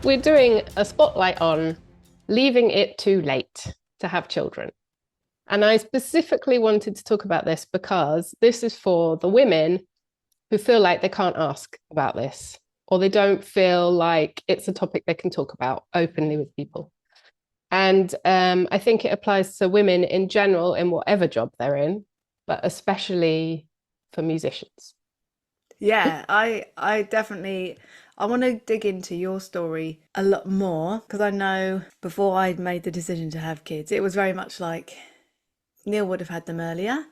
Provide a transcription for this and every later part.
We're doing a spotlight on leaving it too late to have children. And I specifically wanted to talk about this because this is for the women who feel like they can't ask about this, or they don't feel like it's a topic they can talk about openly with people. And I think it applies to women in general in whatever job they're in, but especially for musicians. Yeah, I definitely I want to dig into your story a lot more because I know before I'd made the decision to have kids, it was very much like Neil would have had them earlier,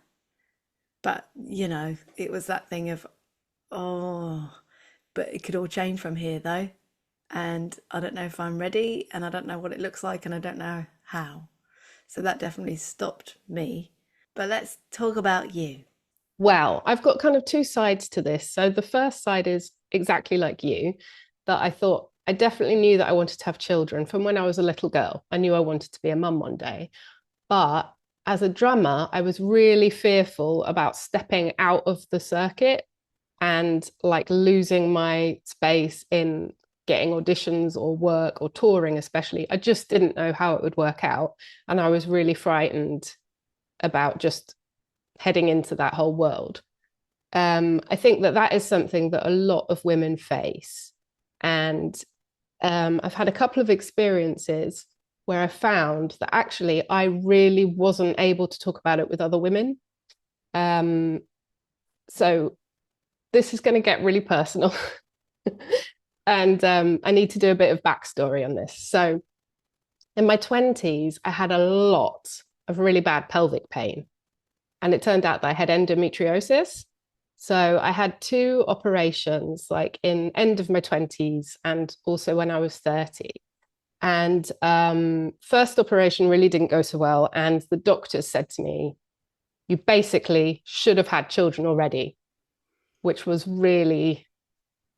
but it was that thing of oh, but it could all change from here though, and I don't know if I'm ready, and I don't know what it looks like, and I don't know how. So that definitely stopped me. But let's talk about you. Well, I've got kind of two sides to this. So the first side is exactly like you, that I thought I definitely knew that I wanted to have children from when I was a little girl. I knew I wanted to be a mum one day. But as a drummer, I was really fearful about stepping out of the circuit and like losing my space in getting auditions or work or touring, especially. I just didn't know how it would work out. And I was really frightened about just heading into that whole world. I think that that is something that a lot of women face. And I've had a couple of experiences where I found that actually I really wasn't able to talk about it with other women. Um, so this is going to get really personal. And I need to do a bit of backstory on this. So in my 20s, I had a lot of really bad pelvic pain. And it turned out that I had endometriosis. So I had two operations, like in end of my 20s and also when I was 30. And first operation really didn't go so well. And the doctors said to me, you basically should have had children already, which was really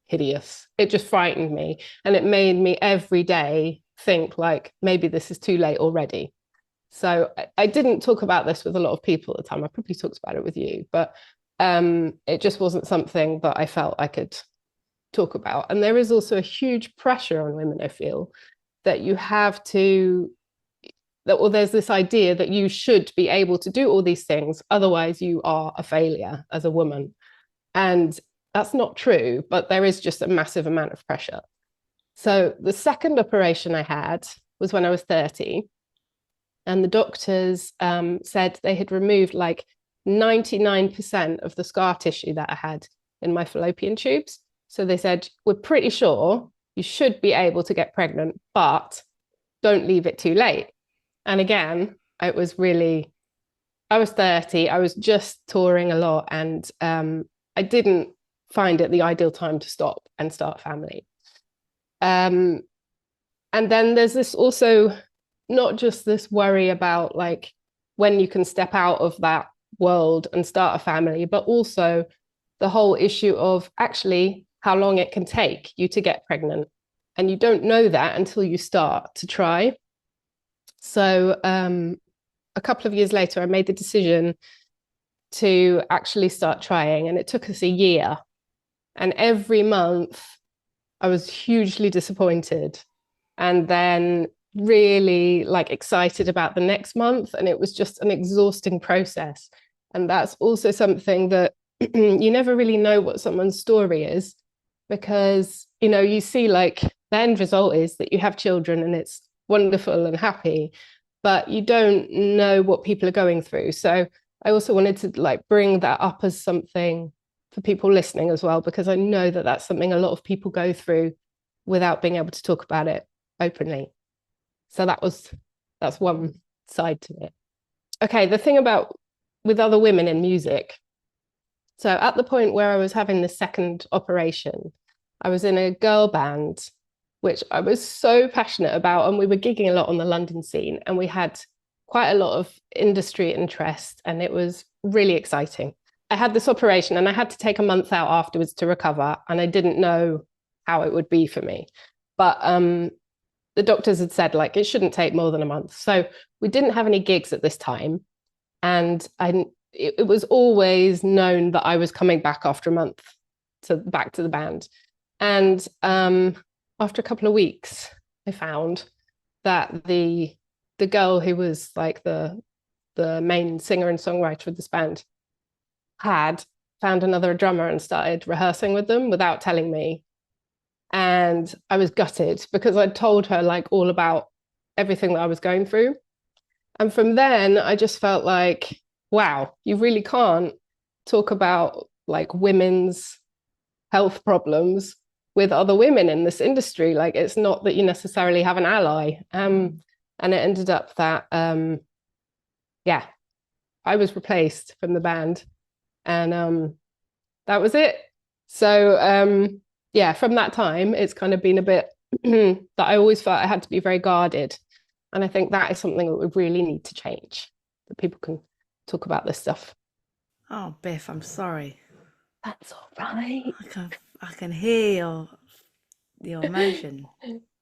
hideous. It just frightened me. And it made me every day think like, maybe this is too late already. So I didn't talk about this with a lot of people at the time. I probably talked about it with you, but it just wasn't something that I felt I could talk about. And there is also a huge pressure on women, I feel, that you have to, that well, there's this idea that you should be able to do all these things, otherwise you are a failure as a woman. And that's not true, but there is just a massive amount of pressure. So the second operation I had was when I was 30. And the doctors said they had removed like 99% of the scar tissue that I had in my fallopian tubes. So they said, we're pretty sure you should be able to get pregnant, but don't leave it too late. And again, it was really, I was 30, I was just touring a lot, and I didn't find it the ideal time to stop and start a family. Um, and then there's this also not just this worry about like when you can step out of that world and start a family, but also the whole issue of actually how long it can take you to get pregnant. And you don't know that until you start to try. So a couple of years later, I made the decision to actually start trying, and it took us a year. And every month, I was hugely disappointed. And then really like excited about the next month, and it was just an exhausting process. And that's also something that you never really know what someone's story is, because you see like the end result is that you have children and it's wonderful and happy, but you don't know what people are going through. So I also wanted to like bring that up as something for people listening as well, because I know that that's something a lot of people go through without being able to talk about it openly. So that's one side to it. Okay, the thing about with other women in music. So at the point where I was having the second operation, I was in a girl band, which I was so passionate about, and we were gigging a lot on the London scene, and we had quite a lot of industry interest, and it was really exciting. I had this operation and I had to take a month out afterwards to recover, and I didn't know how it would be for me. But the doctors had said like it shouldn't take more than a month. So we didn't have any gigs at this time. And it was always known that I was coming back after a month back to the band. And after a couple of weeks, I found that the girl who was like the main singer and songwriter of this band had found another drummer and started rehearsing with them without telling me. And I was gutted because I'd told her like all about everything that I was going through. And from then, I just felt like, wow, you really can't talk about like women's health problems with other women in this industry. Like, it's not that you necessarily have an ally. And it ended up that, yeah, I was replaced from the band, and that was it. So, yeah, from that time, it's kind of been a bit that I always felt I had to be very guarded. And I think that is something that we really need to change, that people can talk about this stuff. Oh, Biff, I'm sorry. That's all right. I can hear your emotion.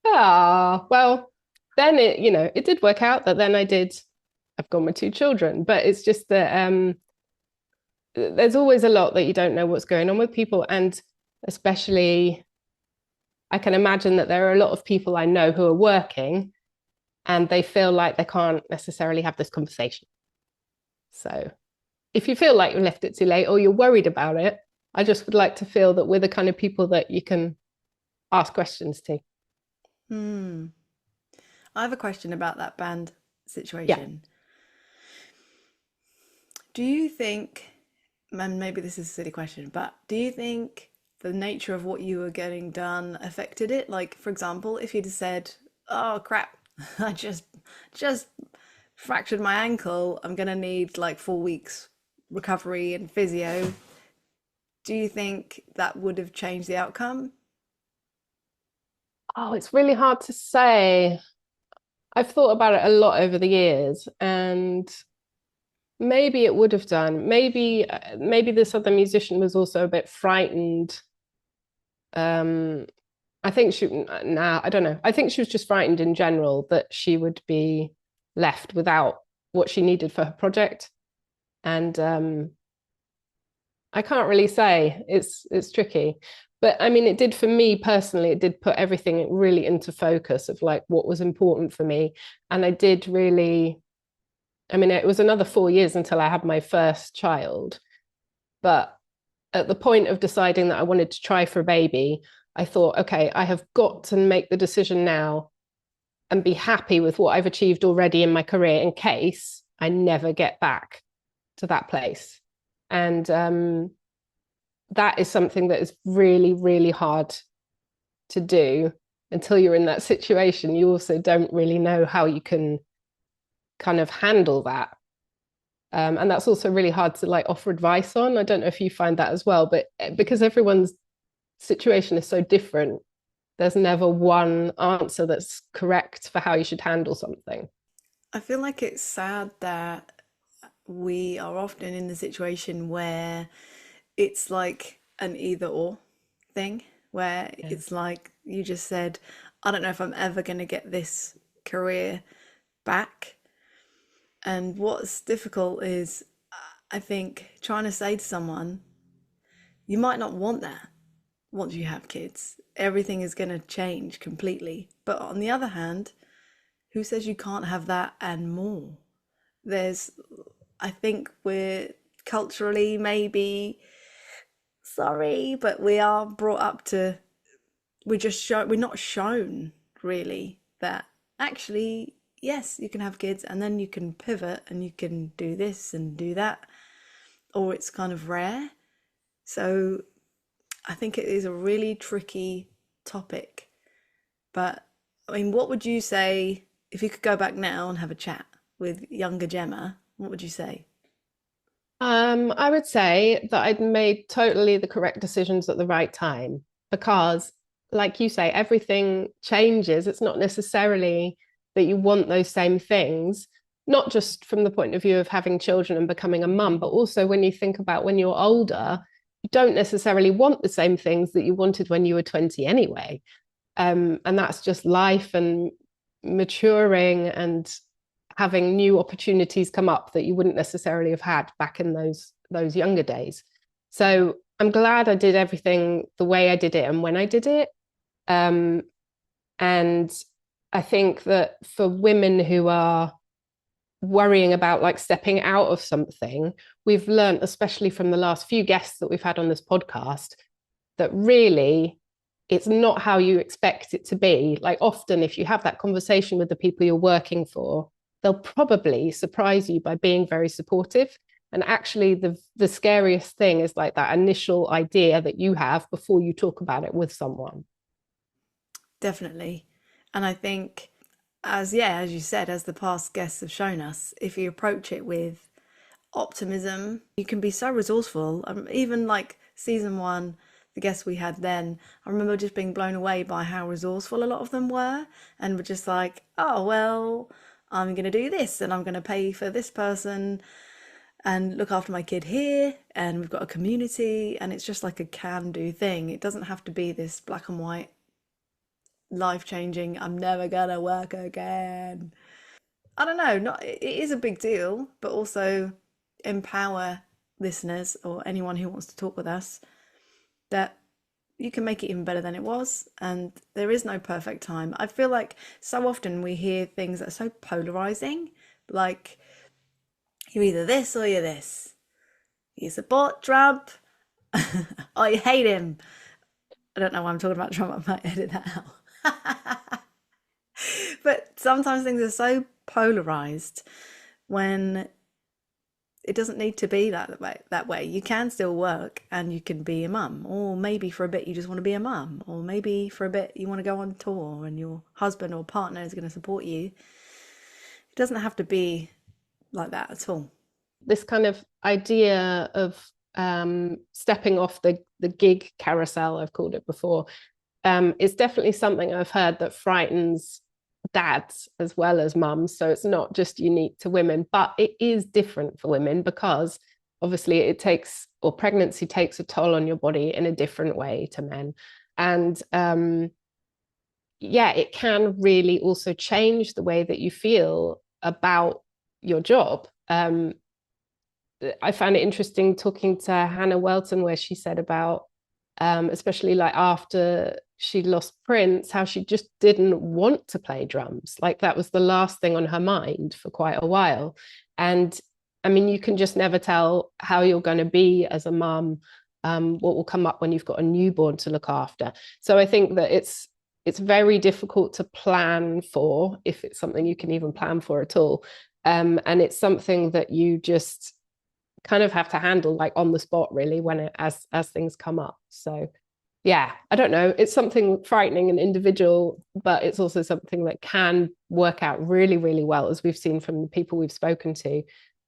Ah, well, then it did work out that then I've got my two children, but it's just that there's always a lot that you don't know what's going on with people. And especially, I can imagine that there are a lot of people I know who are working and they feel like they can't necessarily have this conversation. So if you feel like you left it too late or you're worried about it, I just would like to feel that we're the kind of people that you can ask questions to. Hmm. I have a question about that band Yeah. situation. Do you think, and maybe this is a silly question, but do you think the nature of what you were getting done affected it? Like, for example, if you'd have said, "Oh crap, I just fractured my ankle. I'm gonna need like 4 weeks recovery and physio." Do you think that would have changed the outcome? Oh, it's really hard to say. I've thought about it a lot over the years, and maybe it would have done. Maybe this other musician was also a bit frightened. Um, I think she, nah, I don't know. I think she was just frightened in general that she would be left without what she needed for her project. And I can't really say. It's tricky. But I mean, it did for me personally, it did put everything really into focus of like what was important for me. And I did really, I mean, it was another 4 years until I had my first child. But at the point of deciding that I wanted to try for a baby, I thought, okay, I have got to make the decision now and be happy with what I've achieved already in my career in case I never get back to that place. And that is something that is really, really hard to do until you're in that situation. You also don't really know how you can kind of handle that. And that's also really hard to like offer advice on. I don't know if you find that as well, but because everyone's situation is so different, there's never one answer that's correct for how you should handle something. I feel like it's sad that we are often in the situation where it's like an either or thing, where Yeah. it's like you just said, I don't know if I'm ever going to get this career back. And what's difficult is, I think, trying to say to someone, you might not want that once you have kids. Everything is going to change completely. But on the other hand, who says you can't have that and more? There's, I think we're culturally maybe sorry, but we are brought up to, we're not shown really that actually, yes, you can have kids and then you can pivot and you can do this and do that, or it's kind of rare. So I think it is a really tricky topic. But I mean, what would you say if you could go back now and have a chat with younger Gemma? What would you say? I would say that I'd made totally the correct decisions at the right time because, like you say, everything changes. It's not necessarily that you want those same things, not just from the point of view of having children and becoming a mum, but also when you think about when you're older, you don't necessarily want the same things that you wanted when you were 20 anyway. And that's just life and maturing and having new opportunities come up that you wouldn't necessarily have had back in those younger days. So I'm glad I did everything the way I did it and when I did it. And I think that for women who are worrying about like stepping out of something, we've learned, especially from the last few guests that we've had on this podcast, that really it's not how you expect it to be. Like often, if you have that conversation with the people you're working for, they'll probably surprise you by being very supportive. And actually, the scariest thing is like that initial idea that you have before you talk about it with someone. Definitely. And I think, as you said, as the past guests have shown us, if you approach it with optimism, you can be so resourceful. Even like season one, the guests we had then, I remember just being blown away by how resourceful a lot of them were, and were just like, oh, well, I'm going to do this and I'm going to pay for this person and look after my kid here. And we've got a community, and it's just like a can do thing. It doesn't have to be this black and white, life changing, I'm never going to work again. I don't know, not it is a big deal, but also empower listeners or anyone who wants to talk with us that you can make it even better than it was, and there is no perfect time. I feel like so often we hear things that are so polarizing, like you're either this or you're this. You support Trump or you hate him. I don't know why I'm talking about Trump, I might edit that out. But sometimes things are so polarized when it doesn't need to be that way. You can still work and you can be a mum, or maybe for a bit you just want to be a mum, or maybe for a bit you want to go on tour and your husband or partner is going to support you. It doesn't have to be like that at all. This kind of idea of stepping off the gig carousel, I've called it before, is definitely something I've heard that frightens dads as well as mums. So it's not just unique to women, but it is different for women because obviously it takes, or pregnancy takes a toll on your body in a different way to men. And yeah, it can really also change the way that you feel about your job. I found it interesting talking to Hannah Welton, where she said about, especially like after she lost Prince, how she just didn't want to play drums. Like that was the last thing on her mind for quite a while. And I mean, you can just never tell how you're going to be as a mum, what will come up when you've got a newborn to look after. So I think that it's very difficult to plan for, if it's something you can even plan for at all. And it's something that you just kind of have to handle like on the spot really when it as things come up. So yeah, I don't know, it's something frightening and individual, but it's also something that can work out really, really well, as we've seen from the people we've spoken to,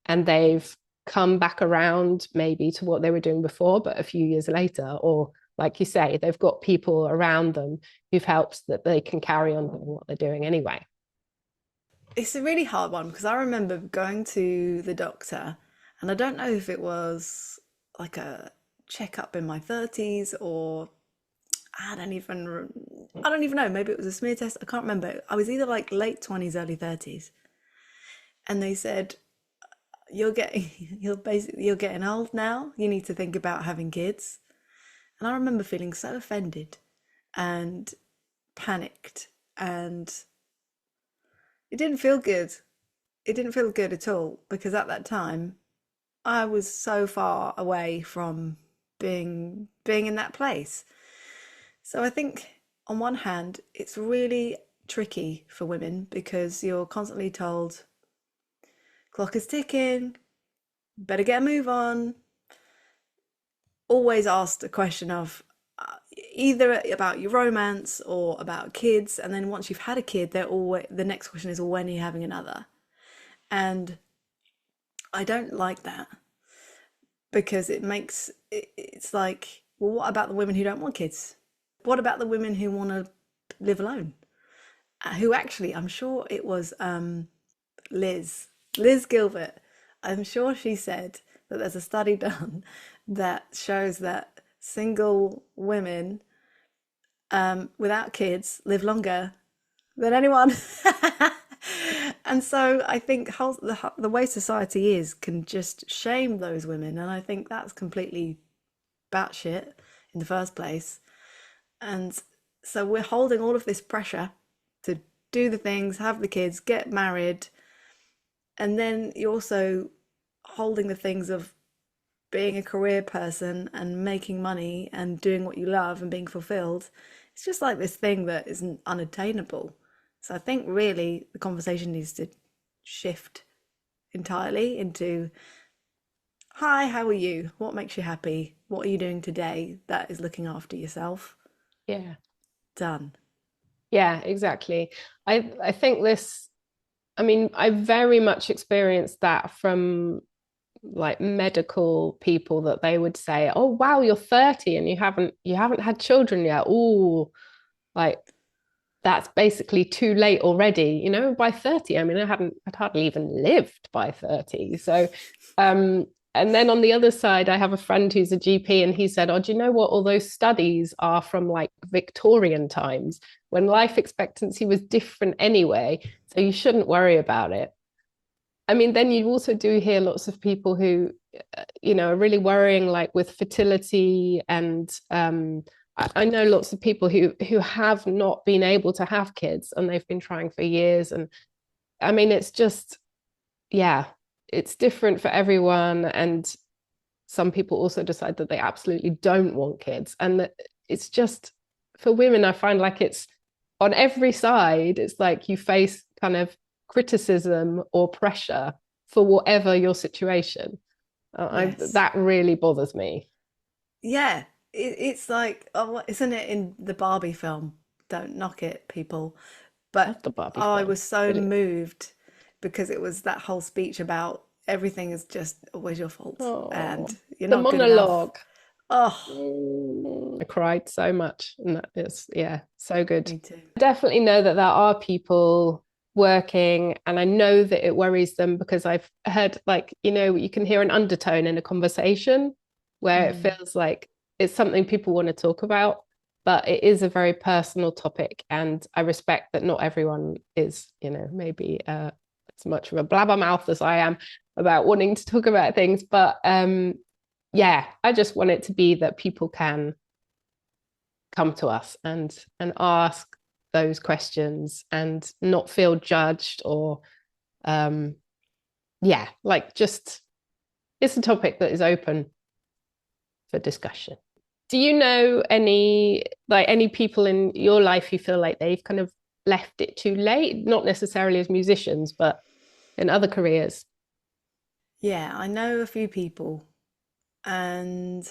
and they've come back around maybe to what they were doing before, but a few years later, or like you say, they've got people around them who've helped that they can carry on doing what they're doing anyway. It's a really hard one because I remember going to the doctor, and I don't know if it was like a checkup in my 30s, or I don't even know, maybe it was a smear test, I can't remember. I was either like late 20s, early 30s, and they said you're getting you're getting old now. You need to think about having kids. And I remember feeling so offended and panicked, and it didn't feel good. It didn't feel good at all because at that time I was so far away from being in that place. So I think on one hand it's really tricky for women because you're constantly told clock is ticking, better get a move on. Always asked a question of either about your romance or about kids, and then once you've had a kid, they're always the next question is, well, when are you having another? And I don't like that because it's like, well, what about the women who don't want kids? What about the women who want to live alone? Who actually, I'm sure it was Liz Gilbert. I'm sure she said that there's a study done that shows that single women without kids live longer than anyone. And so I think the way society is can just shame those women, and I think that's completely batshit in the first place. And so we're holding all of this pressure to do the things, have the kids, get married, and then you're also holding the things of being a career person and making money and doing what you love and being fulfilled. It's just like this thing that isn't unattainable. So I think really the conversation needs to shift entirely into, hi, how are you? What makes you happy? What are you doing today that is looking after yourself? Yeah. Done. Yeah, exactly. I think this, I mean, I very much experienced that from like medical people, that they would say, "Oh wow, you're 30 and you haven't had children yet." Oh, like that's basically too late already. By 30, I mean, I'd hardly even lived by 30. So, um, and then on the other side, I have a friend who's a GP, and he said, "Oh, do you know what? All those studies are from like Victorian times when life expectancy was different anyway. So you shouldn't worry about it." I mean, then you also do hear lots of people who, are really worrying, like with fertility, and I know lots of people who have not been able to have kids, and they've been trying for years. And I mean, it's just, yeah, it's different for everyone. And some people also decide that they absolutely don't want kids, and that it's just, for women, I find like it's on every side. It's like you face kind of criticism or pressure for whatever your situation. Yes. That really bothers me. Yeah. It's like, oh, isn't it in the Barbie film? Don't knock it, people. Love But the Barbie I film. was so Really. moved because it was that whole speech about everything is just always your fault and Oh, you're the not good enough. monologue. Oh, I cried so much, and that is, yeah, so good. me too. I definitely know that there are people working, and I know that it worries them, because I've heard, like, you can hear an undertone in a conversation where it Mm. feels like it's something people want to talk about, but it is a very personal topic, and I respect that not everyone is, maybe as much of a blabbermouth as I am about wanting to talk about things, but yeah, I just want it to be that people can come to us and ask those questions and not feel judged, or um yeah, like, just, it's a topic that is open for discussion. Do you know any people in your life who feel like they've kind of left it too late, not necessarily as musicians, but in other careers? Yeah, I know a few people and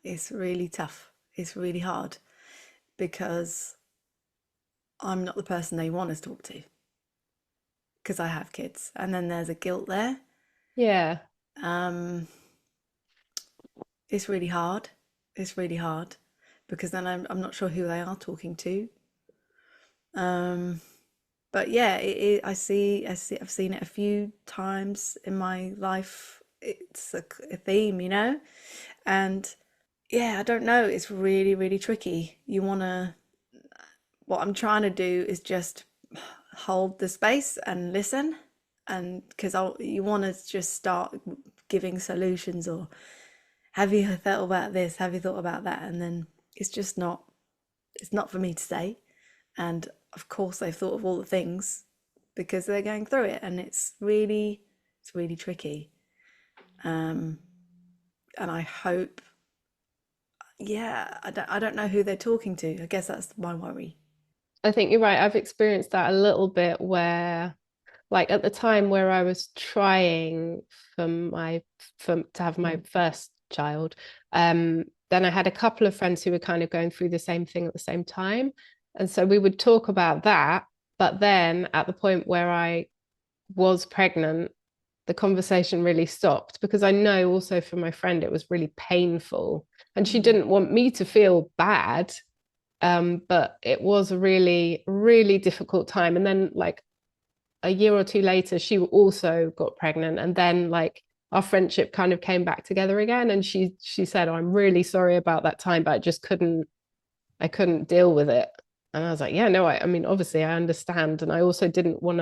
it's really tough. It's really hard because I'm not the person they want to talk to because I have kids. And then there's a guilt there. Yeah. Um, it's really hard. It's really hard because then I'm not sure who they are talking to. Um, but yeah, I've seen it a few times in my life. It's a theme, and yeah, I don't know. It's really, really tricky. What I'm trying to do is just hold the space and listen, and because you want to just start giving solutions, or have you thought about this? Have you thought about that? And then it's just not. It's not for me to say. And of course, they've thought of all the things because they're going through it, and it's really tricky. Um, and I hope, yeah, I don't know who they're talking to. I guess that's my worry. I think you're right. I've experienced that a little bit, where, like, at the time where I was trying to have my first child, then I had a couple of friends who were kind of going through the same thing at the same time. And so we would talk about that. But then at the point where I was pregnant, the conversation really stopped, because I know also for my friend it was really painful. And she Mm. didn't want me to feel bad. But it was a really, really difficult time. And then, like, a year or two later, she also got pregnant, and then, like, our friendship kind of came back together again. And she said, "Oh, I'm really sorry about that time, but I couldn't deal with it." And I was like, "Yeah, no, I mean, obviously I understand." And I didn't want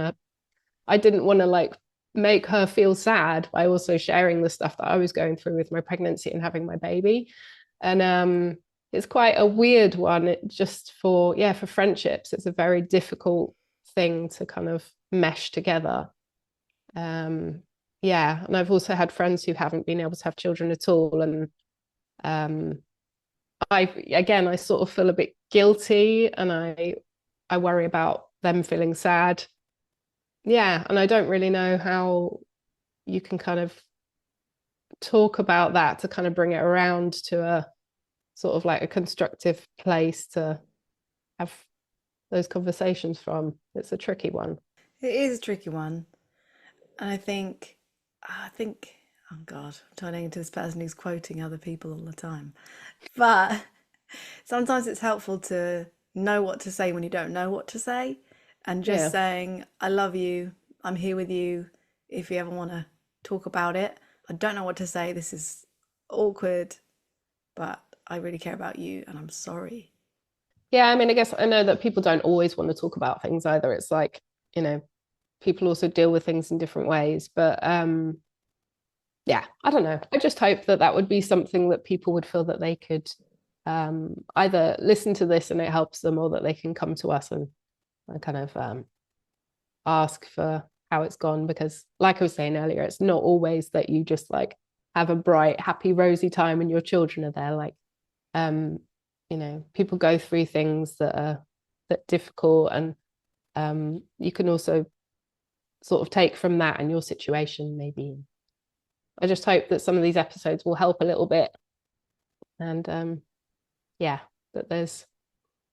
to, like, make her feel sad by also sharing the stuff that I was going through with my pregnancy and having my baby. And it's quite a weird one. It just for, yeah, for friendships, it's a very difficult thing to kind of mesh together. Yeah, and I've also had friends who haven't been able to have children at all, and I sort of feel a bit guilty, and I worry about them feeling sad. Yeah, and I don't really know how you can kind of talk about that to kind of bring it around to a sort of like a constructive place to have those conversations from. It's a tricky one. It is a tricky one. And I think, oh God, I'm turning into this person who's quoting other people all the time. But sometimes it's helpful to know what to say when you don't know what to say. And just saying, I love you, I'm here with you if you ever want to talk about it. I don't know what to say, this is awkward, but I really care about you and I'm sorry. Yeah, I mean, I guess I know that people don't always want to talk about things either. It's like, people also deal with things in different ways. But yeah, I don't know. I just hope that that would be something that people would feel that they could either listen to this and it helps them, or that they can come to us and kind of ask for how it's gone. Because like I was saying earlier, it's not always that you just like have a bright, happy, rosy time and your children are there. Like, people go through things that are difficult, and you can also sort of take from that and your situation maybe. I just hope that some of these episodes will help a little bit, and yeah, that there's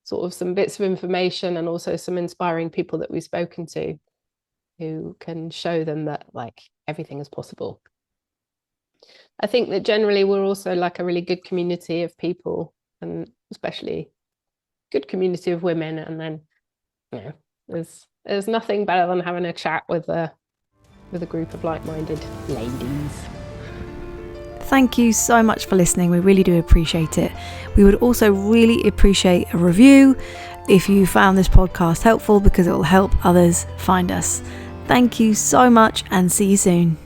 sort of some bits of information and also some inspiring people that we've spoken to who can show them that like everything is possible. I think that generally we're also like a really good community of people, and especially good community of women. And then there's nothing better than having a chat with a group of like-minded ladies. Thank you so much for listening. We really do appreciate it. We would also really appreciate a review if you found this podcast helpful, because it will help others find us. Thank you so much and see you soon.